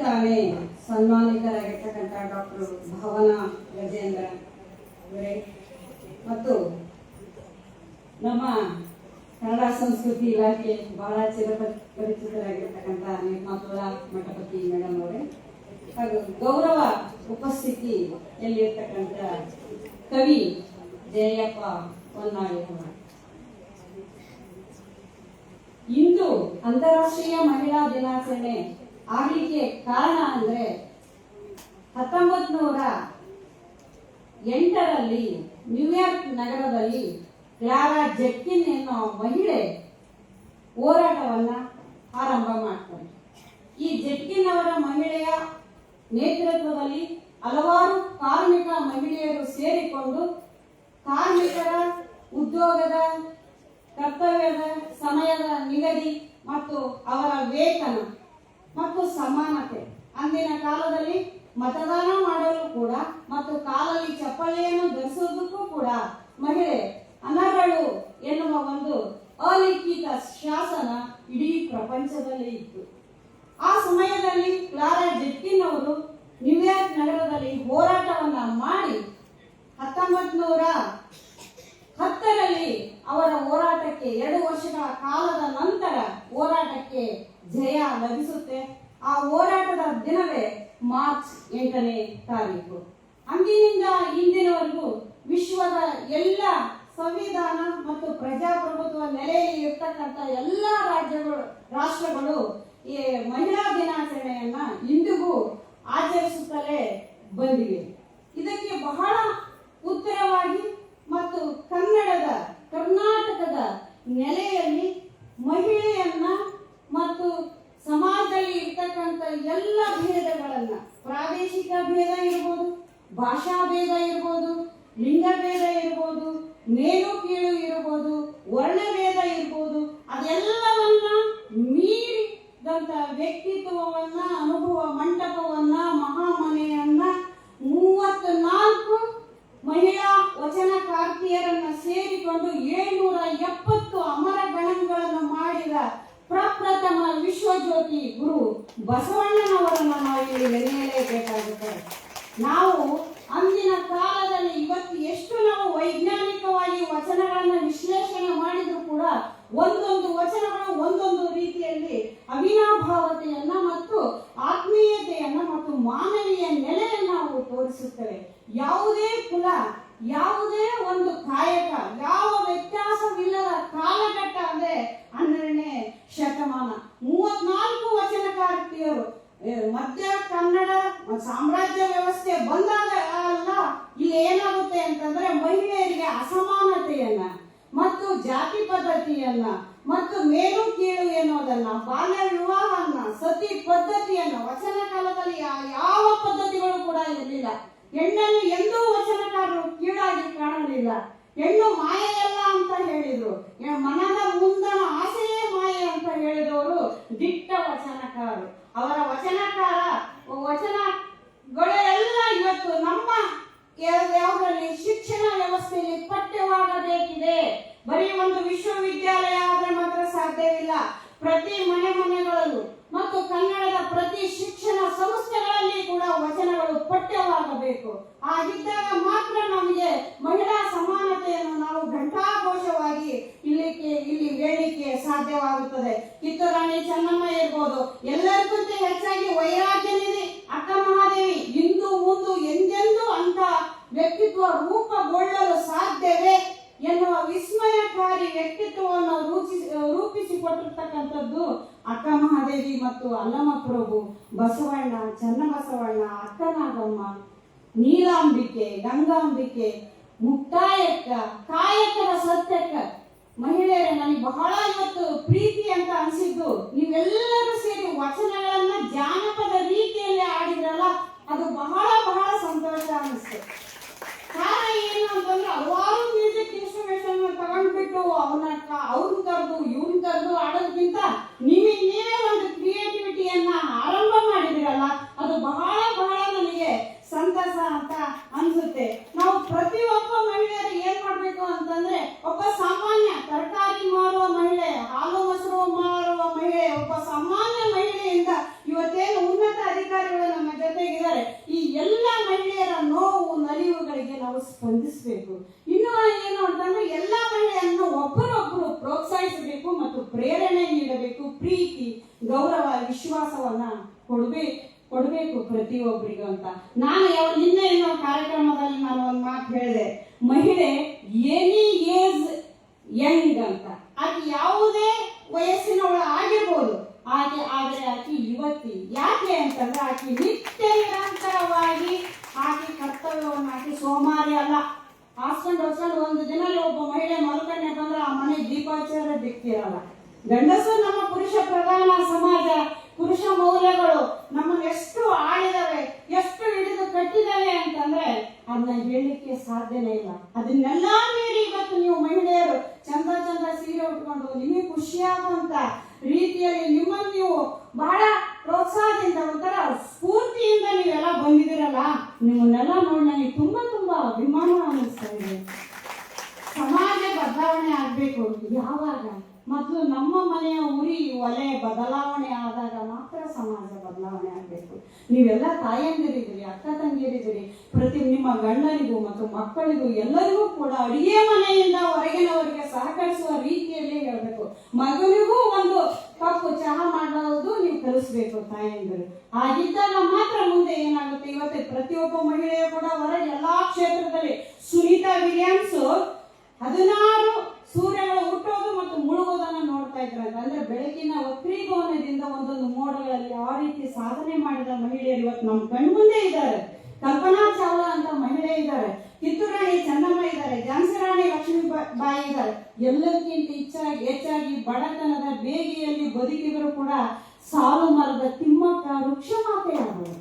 ತಾನೇ ಸನ್ಮಾನಿತರಾಗಿರ್ತಕ್ಕಂಥ ಡಾಕ್ಟರ್ ಭಾವನಾ ಗಜೇಂದ್ರ ಅವರೇ ಮತ್ತು ನಮ್ಮ ಕನ್ನಡ ಸಂಸ್ಕೃತಿ ಇಲಾಖೆ ಬಹಳ ಚಿರಪರಿಚಿತರಾಗಿರ್ತಕ್ಕಂಥ ನಿರ್ಮಾತುಲಾ ಮಠಪತಿ ಮೇಡಮ್ ಅವರೇ ಹಾಗೂ ಗೌರವ ಉಪಸ್ಥಿತಿಯಲ್ಲಿರ್ತಕ್ಕಂಥ ಕವಿ ಜಯಪ್ಪ ಹೊನ್ನಾಳಿ ಅವರು. ಇಂದು ಅಂತಾರಾಷ್ಟ್ರೀಯ ಮಹಿಳಾ ದಿನಾಚರಣೆ ಆಗಲಿಕ್ಕೆ ಕಾರಣ ಅಂದ್ರೆ 1908ರಲ್ಲಿ ನ್ಯೂಯಾರ್ಕ್ ನಗರದಲ್ಲಿ ಕ್ಲಾರಾ ಜೆಟ್ಕಿನ್ ಎನ್ನುವ ಮಹಿಳೆ ಹೋರಾಟವನ್ನ ಆರಂಭ ಮಾಡ್ತಾರೆ. ಈ ಜೆಟ್ಕಿನ್ ಅವರ ಮಹಿಳೆಯ ನೇತೃತ್ವದಲ್ಲಿ ಹಲವಾರು ಕಾರ್ಮಿಕ ಮಹಿಳೆಯರು ಸೇರಿಕೊಂಡು ಕಾರ್ಮಿಕರ ಉದ್ಯೋಗದ ಕರ್ತವ್ಯದ ಸಮಯದ ನಿಗದಿ ಮತ್ತು ಅವರ ವೇತನ ಮತ್ತು ಸಮಾನತೆ, ಅಂದಿನ ಕಾಲದಲ್ಲಿ ಮತದಾನ ಮಾಡಲು ಕೂಡ ಮತ್ತು ಕಾಲಲ್ಲಿ ಚಪ್ಪಲಿಯನ್ನು ಧರಿಸುವುದಕ್ಕೂ ಕೂಡ ಮಹಿಳೆ ಅನರ್ಹಳು ಎನ್ನುವ ಒಂದು ಅಲಿಖಿತ ಶಾಸನ ಇಡೀ ಪ್ರಪಂಚದಲ್ಲಿ ಇತ್ತು. ಆ ಸಮಯದಲ್ಲಿ ಕ್ಲಾರಾ ಜೆಟ್ಕಿನ್ ಅವರು ನ್ಯೂಯಾರ್ಕ್ ನಗರದಲ್ಲಿ ಹೋರಾಟವನ್ನ ಮಾಡಿ 1910ರಲ್ಲಿ ಅವರ ಹೋರಾಟಕ್ಕೆ 2 ವರ್ಷಗಳ ಕಾಲದ ನಂತರ ಹೋರಾಟಕ್ಕೆ ಜಯ ಲಭಿಸುತ್ತೆ. ಆ ಹೋರಾಟದ ದಿನವೇ ಮಾರ್ಚ್ 8ನೇ ತಾರೀಕು. ಅಂದಿನಿಂದ ಇಂದಿನವರೆಗೂ ವಿಶ್ವದ ಎಲ್ಲ ಸಂವಿಧಾನ ಮತ್ತು ಪ್ರಜಾಪ್ರಭುತ್ವ ನೆಲೆಯಲ್ಲಿ ಇರ್ತಕ್ಕಂಥ ಎಲ್ಲ ರಾಷ್ಟ್ರಗಳು ಈ ಮಹಿಳಾ ದಿನಾಚರಣೆಯನ್ನ ಇಂದಿಗೂ ಆಚರಿಸುತ್ತಲೇ ಬಂದಿವೆ. ಇದಕ್ಕೆ ಬಹಳ ಉತ್ತರವಾಗಿ ಮತ್ತು ಕರ್ನಾಟಕದ ನೆಲೆಯಲ್ಲಿ ಮಹಿಳೆಯನ್ನ ಮತ್ತು ಸಮಾಜದಲ್ಲಿ ಇರ್ತಕ್ಕಂಥ ಎಲ್ಲ ಭೇದಗಳನ್ನ, ಪ್ರಾದೇಶಿಕ ಭೇದ ಇರ್ಬೋದು, ಭಾಷಾ ಭೇದ ಇರ್ಬೋದು, ಲಿಂಗ ಭೇದ ಇರ್ಬೋದು, ಮೇಲು ಕೀಳು ಇರ್ಬೋದು, ವರ್ಣಭೇದ ಇರ್ಬೋದು, ಅದೆಲ್ಲವನ್ನ ಮೀರಿದಂತ ವ್ಯಕ್ತಿತ್ವವನ್ನ, ಅನುಭವ ಮಂಟಪವನ್ನ, ಮಹಾಮನೆಯನ್ನ 34 ಮಹಿಳಾ ವಚನಕಾರ್ತಿಯರನ್ನ ಸೇರಿಕೊಂಡು 770 ಅಮರ ಗಣಗಳನ್ನು ಮಾಡಿದ ಪ್ರಪ್ರಥಮ ವಿಶ್ವಜ್ಯೋತಿ ಗುರು ಬಸವಣ್ಣನವರನ್ನು ನಾವು ಇಲ್ಲಿ ನೆನೆಯಲೇಬೇಕಾಗುತ್ತದೆ. ನಾವು ಅಂದಿನ ಕಾಲದಲ್ಲಿ ಇವತ್ತು ಎಷ್ಟು ನಾವು ವೈಜ್ಞಾನಿಕವಾಗಿ ವಚನಗಳನ್ನ ವಿಶ್ಲೇಷಣೆ ಮಾಡಿದ್ರು ಕೂಡ ಒಂದೊಂದು ವಚನಗಳು ಒಂದೊಂದು ರೀತಿಯಲ್ಲಿ ಅವಿನಾಭಾವತೆಯನ್ನ ಮತ್ತು ಆತ್ಮೀಯತೆಯನ್ನ ಮತ್ತು ಮಾನವೀಯ ನೆಲೆಯನ್ನು ನಾವು ತೋರಿಸುತ್ತೇವೆ. ಯಾವುದೇ ಕುಲ, ಯಾವುದೇ ಒಂದು ಕಾಯಕ, ಯಾವ ವ್ಯತ್ಯಾಸವಿಲ್ಲದ ಕಾಲಘಟ್ಟ ಅಂದ್ರೆ 12ನೇ ಶತಮಾನ. 34 ವಚನಕಾರ್ತಿಯರು ಮಧ್ಯ ಕನ್ನಡ ಸಾಮ್ರಾಜ್ಯ ವ್ಯವಸ್ಥೆ ಬಂದಾಗ ಅಲ್ಲ, ಇಲ್ಲಿ ಏನಾಗುತ್ತೆ ಅಂತಂದ್ರೆ ಮಹಿಳೆಯರಿಗೆ ಅಸಮಾನತೆಯನ್ನ ಮತ್ತು ಜಾತಿ ಪದ್ಧತಿಯನ್ನ ಮತ್ತು ಮೇಲು ಕೀಳು ಎನ್ನುವುದನ್ನ, ಬಾಲ್ಯ ವಿವಾಹವನ್ನ, ಸತಿ ಪದ್ಧತಿಯನ್ನ, ವಚನ ಕಾಲದಲ್ಲಿ ಯಾವ ಪದ್ಧತಿಗಳು ಕೂಡ ಇರಲಿಲ್ಲ. ಹೆಣ್ಣನ್ನು ಎಂದೂ ವಚನಕಾರರು ಕೀಳಾಗಿ ಕಾಣಲಿಲ್ಲ. ಹೆಣ್ಣು ಮಾಯೆಯಲ್ಲ ಅಂತ ಹೇಳಿದ್ರು. ಮನದ ಮುಂದಣ ಆಸೆಯೇ ಮಾಯೆ ಅಂತ ಹೇಳಿದವರು ದಿಟ್ಟ ವಚನಕಾರರು. ಅವರ ವಚನಗಳೆಲ್ಲ ಇವತ್ತು ನಮ್ಮ ಯಾವುದರಲ್ಲಿ ಶಿಕ್ಷಣ ವ್ಯವಸ್ಥೆಯಲ್ಲಿ ಪಠ್ಯವಾಗಬೇಕಿದೆ. ಬರೀ ಒಂದು ವಿಶ್ವವಿದ್ಯಾಲಯ ಆದ್ರೆ ಮಾತ್ರ ಸಾಧ್ಯವಿಲ್ಲ. ಪ್ರತಿ ಮನೆಗಳಲ್ಲೂ ಮತ್ತು ಕನ್ನಡದ ಪ್ರತಿ ಶಿಕ್ಷಣ ಸಂಸ್ಥೆಗಳಲ್ಲಿ ಕೂಡ ವಚನಗಳು ಪಠ್ಯವಾಗಬೇಕು. ಹಾಗಿದ್ದಾಗ ಮಾತ್ರ ನಮಗೆ ಮಹಿಳಾ ಸಮಾನತೆಯನ್ನು ನಾವು ಘಂಟಾಘೋಷವಾಗಿ ಇಲ್ಲಿ ಹೇಳಲಿಕ್ಕೆ ಸಾಧ್ಯವಾಗುತ್ತದೆ. ಕಿತ್ತೂರಾಣಿ ಚೆನ್ನಮ್ಮ ಇರ್ಬೋದು, ಎಲ್ಲರಿಗಿಂತ ಹೆಚ್ಚಾಗಿ ವೈರಾಗ್ಯನಿಧಿ ಅಕ್ಕ ಮಹಾದೇವಿ ಇಂದು ಮುಂದು ಎಂದೆಂದೂ ಅಂತ ವ್ಯಕ್ತಿತ್ವ ರೂಪುಗೊಳ್ಳಲು ಸಾಧ್ಯವೇ ಎನ್ನುವ ವಿಸ್ಮಯಕಾರಿ ವ್ಯಕ್ತಿತ್ವವನ್ನು ರೂಪಿಸಿಕೊಟ್ಟಿರ್ತಕ್ಕಂಥದ್ದು ಅಕ್ಕ ಮಹಾದೇವಿ ಮತ್ತು ಅಲ್ಲಮ ಪ್ರಭು, ಬಸವಣ್ಣ, ಚನ್ನಬಸವಣ್ಣ, ಅಕ್ಕನಾಗಮ್ಮ, ನೀಲಾಂಬಿಕೆ, ಗಂಗಾಂಬಿಕೆ, ಮುಕ್ತಾಯಕ್ಕ, ಕಾಯಕದ ಸತ್ಯಕ್ಕ. ಮಹಿಳೆಯರೇ, ನನಗೆ ಬಹಳ ಇವತ್ತು ಪ್ರೀತಿ ಅಂತ ಅನಿಸಿದ್ದು, ನೀವೆಲ್ಲರೂ ಸೇರಿ ವಚನಗಳನ್ನ ಜಾನಪದ ರೀತಿಯಲ್ಲಿ ಆಡಿದ್ರಲ್ಲ, ಅದು ಬಹಳ ಬಹಳ ಸಂತೋಷ ಅನಿಸ್ತು. ಕಾರಣ ಏನು ಅಂತಂದ್ರೆ ಹಲವಾರು ಮ್ಯೂಸಿಕ್ ಇನ್ಸ್ಟ್ರೂಮೆಂಟ್ ತಗೊಂಡ್ಬಿಟ್ಟು ಅವ್ರನ್ನ ಕರೆದು ಇವ್ರನ್ನ ಕರೆದು ಆಡೋದಕ್ಕಿಂತ ನೀವೇ ಒಂದು ಕ್ರಿಯೇಟಿವಿಟಿಯನ್ನ ಆರಂಭ ಮಾಡಿದಿರಲ್ಲ, ಅದು ಬಹಳ ಬಹಳ ನನಗೆ ಸಂತಸ ಅಂತ ಅನ್ಸುತ್ತೆ. ನಾವು ಪ್ರತಿಯೊಬ್ಬ ಮಹಿಳೆಯರು ಏನ್ ಮಾಡ್ಬೇಕು ಅಂತಂದ್ರೆ, ಒಬ್ಬ ಸಾಮಾನ್ಯ ತರಕಾರಿ ಮಾರುವ ಮಹಿಳೆ, ಹಾಲು ಮೊಸರು ಮಾರುವ ಮಹಿಳೆ, ಒಬ್ಬ ಸಾಮಾನ್ಯ ಮಹಿಳೆಯಿಂದ ಇವತ್ತೇನು ಉನ್ನತ ಅಧಿಕಾರಿ ನಾವು ಸ್ಪಂದಿಸಬೇಕು. ಇನ್ನು ಏನು ಅಂತಂದ್ರೆ ಎಲ್ಲ ಮಹಿಳೆಯನ್ನು ಒಬ್ಬರೊಬ್ಬರು ಪ್ರೋತ್ಸಾಹಿಸಬೇಕು ಮತ್ತು ಪ್ರೇರಣೆ ನೀಡಬೇಕು. ಪ್ರೀತಿ, ಗೌರವ, ವಿಶ್ವಾಸವನ್ನ ಕೊಡಬೇಕು ಪ್ರತಿಯೊಬ್ಬರಿಗೂ ಅಂತ. ನಾನು ನಿನ್ನೆ ಕಾರ್ಯಕ್ರಮದಲ್ಲಿ ನಾನು ಒಂದು ಮಾತು ಹೇಳಿದೆ, ಮಹಿಳೆ ಎನಿ ಏಜ್ ಯಂಗ್ ಅಂತ. ಆಕೆ ಯಾವುದೇ ವಯಸ್ಸಿನವಳು ಆಗಿರ್ಬೋದು, ಆದ್ರೆ ಆಕೆ ಯುವತಿ. ಯಾಕೆ ಅಂತಂದ್ರೆ ಆಕೆ ನಿತ್ಯ ನಿರಂತರವಾಗಿ ಆಕೆ ಕರ್ತವ್ಯವನ್ನು ಆಕೆ ಸೋಮಾರಿ ಅಲ್ಲ. ಹಾಸ್ಕೊಂಡು ಒಂದು ದಿನಲ್ಲಿ ಒಬ್ಬ ಮಹಿಳೆ ಮಲ್ಕಂಡೆ ಬಂದ್ರೆ ಆ ಮನೆ ದೀಪಾಚಾರ ದಿಕ್ಕಿರಲ್ಲ. ಗಂಡಸರು ನಮ್ಮ ಪುರುಷ ಪ್ರಧಾನ ಸಮಾಜ, ಪುರುಷ ಮೌಲ್ಯಗಳು ನಮ್ಮನ್ನು ಎಷ್ಟು ಆಳಿದವೆ, ಎಷ್ಟು ಹಿಡಿದು ಕಟ್ಟಿದವೆ ಅಂತಂದ್ರೆ ಅದನ್ನ ಹೇಳಲಿಕ್ಕೆ ಸಾಧ್ಯನೇ ಇಲ್ಲ. ಅದನ್ನೆಲ್ಲ ಮೀರಿ ಇವತ್ತು ನೀವು ಮಹಿಳೆಯರು ಚಂದ ಸೀರೆ ಉಟ್ಕೊಂಡು ನಿಮಗೆ ಖುಷಿಯಾಗುವಂತ ರೀತಿಯಲ್ಲಿ ನಿಮ್ಮನ್ನು ನೀವು ಬಹಳ ಪ್ರೋತ್ಸಾಹದಿಂದ ಒಂಥರ ಸ್ಫೂರ್ತಿಯಿಂದ ನೀವೆಲ್ಲ ಬಂದಿದ್ದೀರಲ್ಲ, ನಿಮ್ಮನ್ನೆಲ್ಲ ನೋಡಿ ನನಗೆ ತುಂಬಾ ಅಭಿಮಾನ ಅನ್ನಿಸ್ತಾ ಇದೆ. ಸಮಾಜ ಬದಲಾವಣೆ ಆಗ್ಬೇಕು. ಯಾವಾಗ? ಮೊದಲು ನಮ್ಮ ಮನೆಯ ಉರಿ ಒಲೆ ಬದಲಾವಣೆ ಆದಾಗ ಮಾತ್ರ ಸಮಾಜ ಬದಲಾವಣೆ ಆಗಬೇಕು. ನೀವೆಲ್ಲ ತಾಯಂದಿರಿದ್ದೀರಿ, ಅಕ್ಕ ತಂಗಿಯರಿದ್ದೀರಿ. ನಿಮ್ಮ ಗಂಡನಿಗೂ ಮತ್ತು ಮಕ್ಕಳಿಗೂ ಎಲ್ಲರಿಗೂ ಕೂಡ ಅಡಿಗೆ ಮನೆಯಿಂದ ಹೊರಗಿನವರಿಗೆ ಸಹಕರಿಸುವ ರೀತಿಯಲ್ಲಿ ಹೇಳಬೇಕು. ಮಗನಿಗೂ ಒಂದು ಕಪ್ಪು ಚಹಾ ಮಾಡೋದು ನೀವು ಕಲಿಸ್ಬೇಕು ತಾಯಂದಿರು. ಹಾಗಿದ್ದಾಗ ಮಾತ್ರ ಮುಂದೆ ಏನಾಗುತ್ತೆ. ಇವತ್ತು ಪ್ರತಿಯೊಬ್ಬ ಮಹಿಳೆಯು ಕೂಡ ಹೊರಗೆ ಎಲ್ಲಾ ಕ್ಷೇತ್ರದಲ್ಲಿ ಸುನೀತಾ ವಿಲಿಯಮ್ಸ್ 16 ಸೂರ್ಯಗಳು ಹುಟ್ಟೋದು ಮತ್ತು ಮುಳುಗೋದನ್ನ ನೋಡ್ತಾ ಇದ್ರಂತ. ಅಂದ್ರೆ ಬೆಳಕಿನ ವಕ್ರೀಭವನದಿಂದ ಒಂದೊಂದು ಮೋಡಗಳಲ್ಲಿ ಆ ರೀತಿ ಸಾಧನೆ ಮಾಡಿದ ಮಹಿಳೆಯರು ಇವತ್ತು ನಮ್ಮ ಕಣ್ಮುಂದೆ ಇದ್ದಾರೆ. ಕಲ್ಪನಾ ಚಾವ್ಲಾ ಅಂತ ಮಹಿಳೆ ಇದ್ದಾರೆ, ಕಿತ್ತೂರು ರಾಣಿ ಚೆನ್ನಮ್ಮ ಇದ್ದಾರೆ, ಝಾನ್ಸಿ ರಾಣಿ ಲಕ್ಷ್ಮೀಬಾಯಿ ಇದ್ದಾರೆ. ಎಲ್ಲಕ್ಕಿಂತ ಹೆಚ್ಚಾಗಿ ಬಡತನದ ಬೇಗೆಯಲ್ಲಿ ಬದುಕಿದ್ರು ಕೂಡ ಸಾಲು ಮರದ ತಿಮ್ಮಕ್ಕ ವೃಕ್ಷ ಮಾತೆಯಾದವರು.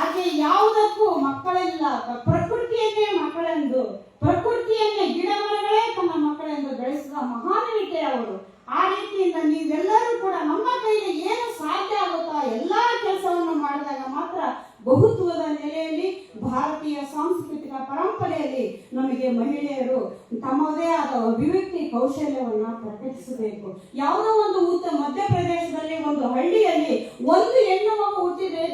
ಆಕೆ ಯಾವುದಕ್ಕೂ ಮಕ್ಕಳೆಲ್ಲ ಪ್ರಕೃತಿಯನ್ನೇ ಮಕ್ಕಳೆಂದು, ಪ್ರಕೃತಿಯನ್ನೇ ಗಿಡ ಮರಗಳೇ ತನ್ನ ಮಕ್ಕಳೆಂದು ಬೆಳೆಸಿದ ಮಹಾನೀತೆ ಅವರು. ಆ ರೀತಿಯಿಂದ ನೀವೆಲ್ಲರೂ ಕೂಡ ನಮ್ಮ ಕೈಲಿ ಏನು ಸಾಧ್ಯ ಆಗುತ್ತಾ ಎಲ್ಲಾ ಕೆಲಸವನ್ನು ಮಾಡಿದಾಗ ಮಾತ್ರ ಬಹುತ್ವದ ನೆಲೆಯಲ್ಲಿ ಭಾರತೀಯ ಸಾಂಸ್ಕೃತಿಕ ಪರಂಪರೆಯಲ್ಲಿ ನಮಗೆ ಮಹಿಳೆಯರು ತಮ್ಮದೇ ಆದ ಅಭಿವ್ಯಕ್ತಿ ಕೌಶಲ್ಯವನ್ನ ಪ್ರಕಟಿಸಬೇಕು. ಯಾವುದೋ ಒಂದು ಮಧ್ಯಪ್ರದೇಶದಲ್ಲಿ ಒಂದು ಹಳ್ಳಿಯಲ್ಲಿ ಒಂದು ಹೆಣ್ಣು ಮಗು ಹುಟ್ಟಿದ್ರೆ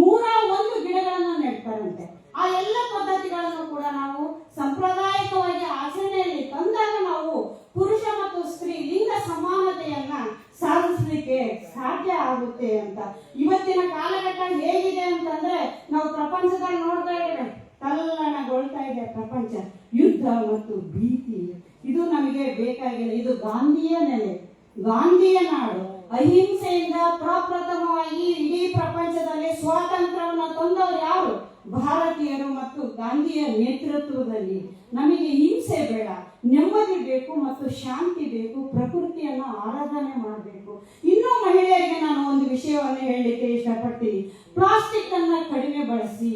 101 ಗಿಡಗಳನ್ನ ನೆಡ್ತಾರಂತೆ. ಆ ಎಲ್ಲ ಪದ್ಧತಿಗಳನ್ನು ಕೂಡ ನಾವು ಸಾಂಪ್ರದಾಯಿಕವಾಗಿ ಆಚರಣೆಯಲ್ಲಿ ತಂದಾಗ ನಾವು ಪುರುಷ ಮತ್ತು ಸ್ತ್ರೀ ಲಿಂಗ ಸಮಾನತೆಯನ್ನ ಸಾಧಿಸಲಿಕ್ಕೆ ಸಾಧ್ಯ ಆಗುತ್ತೆ ಅಂತ. ಇವತ್ತಿನ ಕಾಲಘಟ್ಟ ಹೇಗಿದೆ ಅಂತಂದ್ರೆ ನಾವು ಪ್ರಪಂಚದಲ್ಲಿ ನೋಡ್ತಾ ಇದ್ದೇವೆ, ತಲ್ಲಣಗೊಳ್ತಾ ಇದೆ ಪ್ರಪಂಚ. ಯುದ್ಧ ಮತ್ತು ಭೀತಿ ಇದು ನಮಗೆ ಬೇಕಾಗಿಲ್ಲ. ಇದು ಗಾಂಧಿಯ ನೆಲೆ, ಗಾಂಧಿಯ ನಾಡು. ಅಹಿಂಸೆಯಿಂದ ಪ್ರಪ್ರಥಮವಾಗಿ ಇಡೀ ಪ್ರಪಂಚದಲ್ಲಿ ಸ್ವಾತಂತ್ರ್ಯವನ್ನು ತಂದವರು ಯಾರು? ಭಾರತೀಯರು ಮತ್ತು ಗಾಂಧಿಯ ನೇತೃತ್ವದಲ್ಲಿ. ನಮಗೆ ಹಿಂಸೆ ಬೇಡ, ನೆಮ್ಮದಿ ಬೇಕು ಮತ್ತು ಶಾಂತಿ ಬೇಕು, ಪ್ರಕೃತಿಯನ್ನು ಆರಾಧನೆ ಮಾಡಬೇಕು. ಇನ್ನೂ ಮಹಿಳೆಯರಿಗೆ ನಾನು ಒಂದು ವಿಷಯವನ್ನು ಹೇಳಲಿಕ್ಕೆ ಇಷ್ಟಪಡ್ತೀನಿ. ಪ್ಲಾಸ್ಟಿಕ್ ಅನ್ನ ಕಡಿಮೆ ಬಳಸಿ,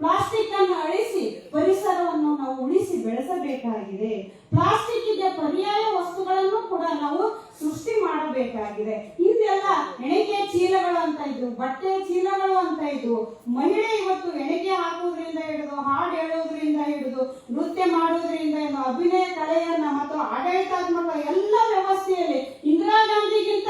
ಪ್ಲಾಸ್ಟಿಕ್ ಅನ್ನು ಅಳಿಸಿ ಪರಿಸರವನ್ನು ನಾವು ಉಳಿಸಿ ಬೆಳೆಸಬೇಕಾಗಿದೆ. ಪ್ಲಾಸ್ಟಿಕ್ಗೆ ಪರ್ಯಾಯ ವಸ್ತುಗಳನ್ನು ಕೂಡ ನಾವು ಸೃಷ್ಟಿ ಮಾಡಬೇಕಾಗಿದೆ. ಹಿಂದೆಲ್ಲ ಎಣಿಕೆ ಚೀಲಗಳು ಅಂತ ಇದ್ವು, ಬಟ್ಟೆ ಚೀಲಗಳು ಅಂತ ಇದ್ವು. ಮಹಿಳೆ ಇವತ್ತು ಎಣಿಕೆ ಹಾಕುವುದರಿಂದ ಹಿಡಿದು, ಹಾಡು ಹೇಳುವುದರಿಂದ ಹಿಡಿದು, ನೃತ್ಯ ಮಾಡುವುದರಿಂದ ಅಭಿನಯ ಕಲೆಯನ್ನ ಮತ್ತು ಆಡಳಿತಾತ್ಮಕ ಎಲ್ಲ ವ್ಯವಸ್ಥೆಯಲ್ಲಿ ಇಂದಿರಾ ಗಾಂಧಿಗಿಂತ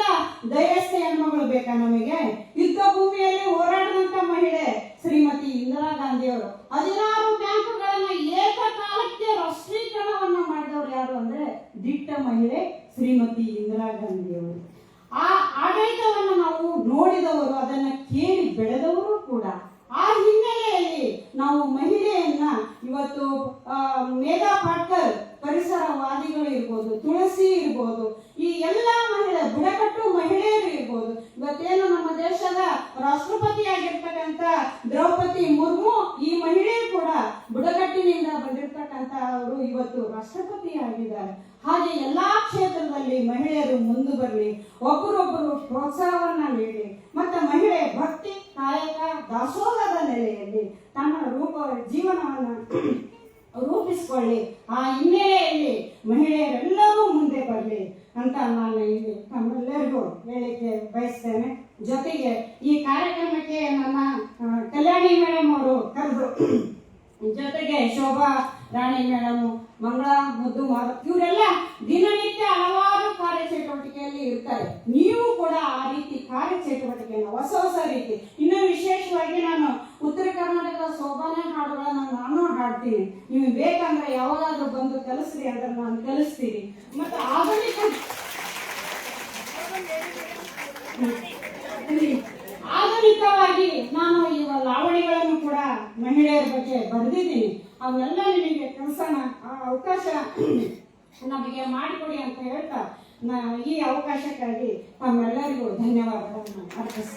ದಯಸ್ಥ ಹೆಣ್ಮಗಳು ಬೇಕಾ ನಮಗೆ? ಯುದ್ಧ ಭೂಮಿಯಲ್ಲಿ ಹೋರಾಡಿದಂತ ಮಹಿಳೆ ಶ್ರೀಮತಿ ಇಂದಿರಾ ಗಾಂಧಿ ಅವರು 16 ಬ್ಯಾಂಕುಗಳನ್ನ ಏಕಕಾಲಕ್ಕೆ ರಾಷ್ಟ್ರೀಕರಣವನ್ನ ಮಾಡಿದವರು ಯಾರು ಅಂದ್ರೆ ದಿಟ್ಟ ಮಹಿಳೆ ಶ್ರೀಮತಿ ಇಂದಿರಾ ಗಾಂಧಿ ಅವರು. ಆ ಆಡಳಿತವನ್ನು ನಾವು ನೋಡಿದವರು, ಅದನ್ನ ಕೇಳಿ ಬೆಳೆದವರು ಕೂಡ. ಆ ಹಿನ್ನೆಲೆಯಲ್ಲಿ ನಾವು ಮಹಿಳೆಯನ್ನ ಇವತ್ತು ಮೇಧಾ ಪಾಟ್ಕರ್ ಪರಿಸರವಾದಿಗಳು ಇರ್ಬೋದು, ತುಳಸಿ ಇರ್ಬೋದು, ಈ ಎಲ್ಲ ಮಹಿಳೆ ಬುಡಕಟ್ಟು ಮಹಿಳೆಯರು ಇರ್ಬೋದು. ಇವತ್ತೇನು ನಮ್ಮ ದೇಶದ ರಾಷ್ಟ್ರಪತಿಯಾಗಿರ್ತಕ್ಕಂಥ ದ್ರೌಪದಿ ಮುರ್ಮು ಈ ಮಹಿಳೆ ಕೂಡ ಬುಡಕಟ್ಟಿನಿಂದ ಬಂದಿರತಕ್ಕಂಥ ಅವರು ಇವತ್ತು ರಾಷ್ಟ್ರಪತಿ ಆಗಿದ್ದಾರೆ. ಹಾಗೆ ಎಲ್ಲಾ ಕ್ಷೇತ್ರದಲ್ಲಿ ಮಹಿಳೆಯರು ಮುಂದೆ ಬರಲಿ, ಒಬ್ಬರೊಬ್ಬರು ಪ್ರೋತ್ಸಾಹವನ್ನ ನೀಡಿ, ಮತ್ತೆ ಮಹಿಳೆ ಭಕ್ತಿ ಕಾಯಕ ದಾಸೋಹದ ನೆಲೆಯಲ್ಲಿ ತನ್ನ ಜೀವನವನ್ನ ರೂಪಿಸಿಕೊಳ್ಳಿ. ಆ ಹಿನ್ನೆಲೆಯಲ್ಲಿ ಮಹಿಳೆಯರೆಲ್ಲರೂ ಮುಂದೆ ಬರಲಿ ಅಂತ ನಾನು ಇಲ್ಲಿ ತಮ್ಮೆಲ್ಲರಿಗೂ ಹೇಳಿಕೆ ಬಯಸ್ತೇನೆ. ಜೊತೆಗೆ ಈ ಕಾರ್ಯಕ್ರಮಕ್ಕೆ ನನ್ನ ಕಲ್ಯಾಣಿ ಮೇಡಮ್ ಅವರು ಕರೆದು, ಜೊತೆಗೆ ಶೋಭಾ ರಾಣಿ ಮೇಡಮ್, ಮಂಗಳ ಮುದ್ದು ಮಾರುತ್, ಇವರೆಲ್ಲ ದಿನನಿತ್ಯ ಹಲವಾರು ಕಾರ್ಯಚಟುವಟಿಕೆಯಲ್ಲಿ ಇರ್ತಾರೆ. ನೀವು ಕೂಡ ಆ ರೀತಿ ಕಾರ್ಯಚಟುವಟಿಕೆಯನ್ನು ಹೊಸ ರೀತಿ, ಇನ್ನೂ ವಿಶೇಷವಾಗಿ ನಾನು ಉತ್ತರ ಕರ್ನಾಟಕದ ಸೋಬಾನೆ ಹಾಡುಗಳನ್ನ ನಾನು ಹಾಡ್ತೀನಿ. ನೀವು ಬೇಕಂದ್ರೆ ಯಾವಾಗಾದ್ರೂ ಬಂದು ಕಲಿಸ್ರಿ ಅಂದ್ರೆ ನಾನು ಕಲಿಸ್ತೀನಿ. ಮತ್ತು ಆಧುನಿಕವಾಗಿ ನಾನು ಇವ ಲಾವಣಿಗಳನ್ನು ಕೂಡ ಮಹಿಳೆಯರ ಬಗ್ಗೆ ಬರೆದಿದ್ದೀನಿ. ಅವನ್ನೆಲ್ಲ ನಿಮಗೆ ಕಲಿಸೋಣ, ಆ ಅವಕಾಶ ನಮಗೆ ಮಾಡಿಕೊಡಿ ಅಂತ ಹೇಳ್ತಾ ಈ ಅವಕಾಶಕ್ಕಾಗಿ ತಮ್ಮೆಲ್ಲರಿಗೂ ಧನ್ಯವಾದಗಳನ್ನು ಅರ್ಪಿಸ್ತೀನಿ.